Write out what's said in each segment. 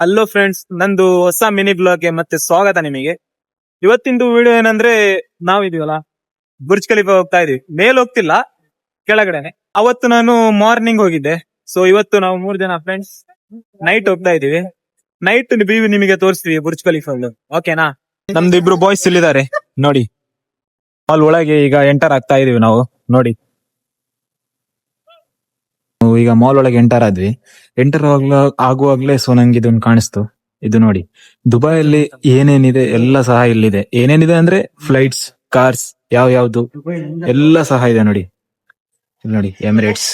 Hello friends, ನಂದು ಹೊಸ mini ಬ್ಲಾಗ್ಗೆ ಮತ್ತೆ ಸ್ವಾಗತ ನಿಮಗೆ. ಇವತ್ತಿಂದು ವಿಡಿಯೋ ಏನಂದ್ರೆ, ನಾವಿದೀವಲ್ಲ ಬುರ್ಜ್ ಖಲೀಫಾ ಹೋಗ್ತಾ ಇದೀವಿ. ಮೇಲ್ ಹೋಗ್ತಿಲ್ಲ, ಕೆಳಗಡೆನೆ. ಅವತ್ತು ನಾನು ಮಾರ್ನಿಂಗ್ ಹೋಗಿದ್ದೆ. ಸೊ ಇವತ್ತು ನಾವು 3 ಜನ ಫ್ರೆಂಡ್ಸ್ ನೈಟ್ ಹೋಗ್ತಾ ಇದೀವಿ. ನೈಟ್ ವ್ಯೂ ನಿಮಗೆ ತೋರಿಸ್ತೀವಿ ಬುರ್ಜ್ ಖಲೀಫಾ. ಓಕೆನಾ? ನಮ್ದು ಇಬ್ರು ಬಾಯ್ಸ್ ಇಲ್ಲಿದ್ದಾರೆ ನೋಡಿ. ಮಾಲ್ ಒಳಗೆ ಈಗ ಎಂಟರ್ ಆಗ್ತಾ ಇದೀವಿ ನಾವು ನೋಡಿ. ಈಗ ಮಾಲ್ ಒಳಗೆ ಎಂಟರ್ ಆಗುವಾಗ್ಲೇ ಸೊ ನಂಗೆ ಇದೊಂದು ಕಾಣಿಸ್ತು. ಇದು ನೋಡಿ, ದುಬೈಯಲ್ಲಿ ಏನೇನಿದೆ ಎಲ್ಲ ಸಹ ಇಲ್ಲಿದೆ. ಏನೇನಿದೆ ಅಂದ್ರೆ ಫ್ಲೈಟ್ಸ್, ಕಾರ್ಸ್, ಯಾವ್ದು ಎಲ್ಲ ಸಹ ಇದೆ ನೋಡಿ. ಇಲ್ಲಿ ನೋಡಿ, ಎಮಿರೇಟ್ಸ್,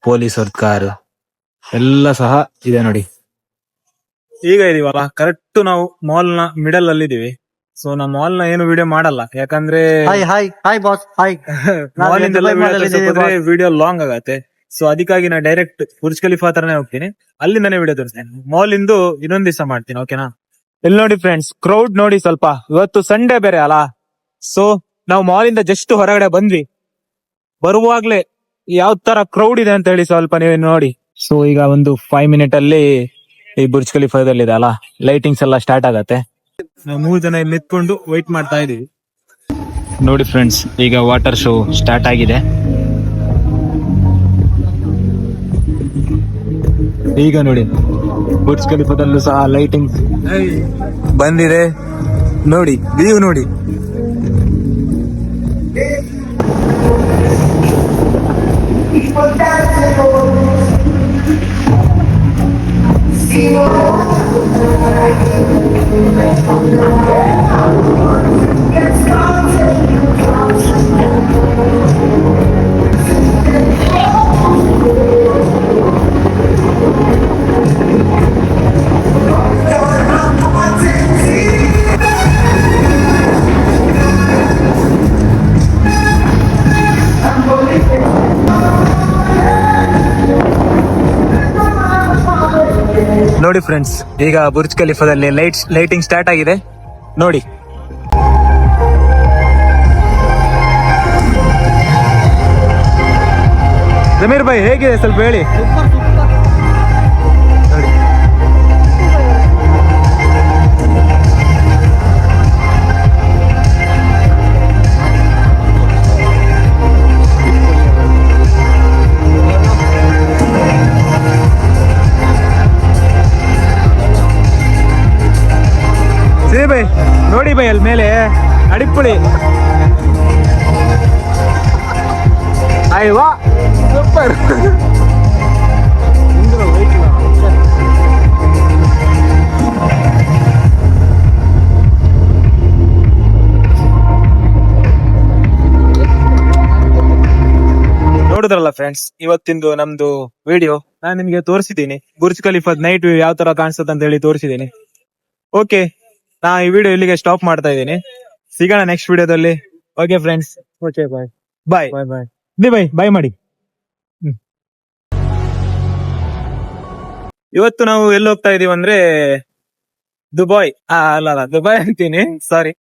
ಪೊಲೀಸ್ ಅವ್ರ ಕಾರ್ ಎಲ್ಲ ಸಹ ಇದೆ ನೋಡಿ. ಈಗ ಇದೀವಲ್ಲ, ಕರೆಕ್ಟ್ ನಾವು ಮಾಲ್ ನ ಮಿಡಲ್ ಅಲ್ಲಿ ಇದೀವಿ. ಸೊ ನಾವು ಮಾಲ್ ನ ಏನು ವಿಡಿಯೋ ಮಾಡಲ್ಲ, ಯಾಕಂದ್ರೆ ಹಾಯ್ ಬಾಸ್, ಹಾಯ್. ಮಾಲ್ ಇಂದ ವಿಡಿಯೋ ಲಾಂಗ್ ಆಗತ್ತೆ. ಸೊ ಅದಕ್ಕಾಗಿ ನಾ ಡೈರೆಕ್ಟ್ ಬುರ್ಜ್ ಖಲೀಫಾ ಹತ್ರನೇ ಹೋಗ್ತೀನಿ, ಅಲ್ಲಿಂದಾನೇ ವಿಡಿಯೋ ತೋರಿಸ್ತೇನೆ. ಮಾಲ್ ಇಂದು ಇನ್ನೊಂದ್ ದಿವಸ ಮಾಡ್ತೀನಿ, ಓಕೆನಾ? ಇಲ್ಲಿ ನೋಡಿ ಫ್ರೆಂಡ್ಸ್, ಕ್ರೌಡ್ ನೋಡಿ ಸ್ವಲ್ಪ. ಇವತ್ತು ಸಂಡೇ ಬೇರೆ ಅಲ್ಲ. ಸೊ ನಾವು ಮಾಲ್ ಇಂದ ಜಸ್ಟ್ ಹೊರಗಡೆ ಬಂದ್ವಿ. ಬರುವಾಗ್ಲೇ ಯಾವ ತರ ಕ್ರೌಡ್ ಇದೆ ಅಂತ ಹೇಳಿ ಸ್ವಲ್ಪ ನೀವು ನೋಡಿ. ಸೊ ಈಗ ಒಂದು 5 ಮಿನಿಟ್ ಅಲ್ಲಿ ಈ ಬುರ್ಜ್ ಖಲೀಫಾದಲ್ಲಿ ಇದೆ ಅಲ್ಲ, ಲೈಟಿಂಗ್ಸ್ ಎಲ್ಲ ಸ್ಟಾರ್ಟ್ ಆಗತ್ತೆ. ನಾವು 3 ಜನ ಇಲ್ಲಿ ನಿಂತ್ಕೊಂಡು ವೈಟ್ ಮಾಡ್ತಾ ಇದೀವಿ ನೋಡಿ ಫ್ರೆಂಡ್ಸ್. ಈಗ ವಾಟರ್ ಶೋ ಸ್ಟಾರ್ಟ್ ಆಗಿದೆ. ಈಗ ನೋಡಿ, ಬುರ್ಜ್ ಖಲೀಫಾದಲ್ಲೂ ಸಹ ಲೈಟಿಂಗ್ ಬಂದಿದೆ ನೋಡಿ. ವ್ಯೂ ನೋಡಿ. ನೋಡಿ ಫ್ರೆಂಡ್ಸ್, ಈಗ ಬುರ್ಜ್ ಖಲೀಫಾದಲ್ಲಿ ಲೈಟಿಂಗ್ ಸ್ಟಾರ್ಟ್ ಆಗಿದೆ ನೋಡಿ. ಜಮೀರ್ ಭಾಯ್, ಹೇಗಿದೆ ಸ್ವಲ್ಪ ಹೇಳಿ ನೋಡಿ. ಸರಿ ಬೈ, ನೋಡಿ ಬೈ, ಅಲ್ಲಿ ಮೇಲೆ ಅಡಿಪುಳಿ. ಅಯ್ಯವಾ ಸೂಪರ್. ನೋಡಿದ್ರಲ್ಲ ಫ್ರೆಂಡ್ಸ್, ಇವತ್ತಿಂದು ನಮ್ದು ವಿಡಿಯೋ ನಾನು ನಿಮ್ಗೆ ತೋರಿಸಿದ್ದೀನಿ. ಬುರ್ಜ್ ಖಲೀಫಾದ್ ನೈಟ್ ವ್ಯೂ ಯಾವ ತರ ಕಾಣಿಸುತ್ತೆ ಅಂತ ಹೇಳಿ ತೋರಿಸಿದ್ದೀನಿ. ಓಕೆ, ನಾ ಈ ವಿಡಿಯೋ ಇಲ್ಲಿಗೆ ಸ್ಟಾಪ್ ಮಾಡ್ತಾ ಇದ್ದೀನಿ. ಸಿಗೋಣ ನೆಕ್ಸ್ಟ್ ವಿಡಿಯೋದಲ್ಲಿ. ಓಕೆ ಫ್ರೆಂಡ್ಸ್, ಓಕೆ, ಬಾಯ್ ಬಾಯ್ ಬಾಯ್ ಬಾಯ್. ಬಾಯ್ ಮಾಡಿ. ಇವತ್ತು ನಾವು ಎಲ್ಲಿ ಹೋಗ್ತಾ ಇದೀವಿ ಅಂದ್ರೆ ದುಬೈ. ಅಲ್ಲ ದುಬೈ ಅಂತೀನಿ, ಸಾರಿ.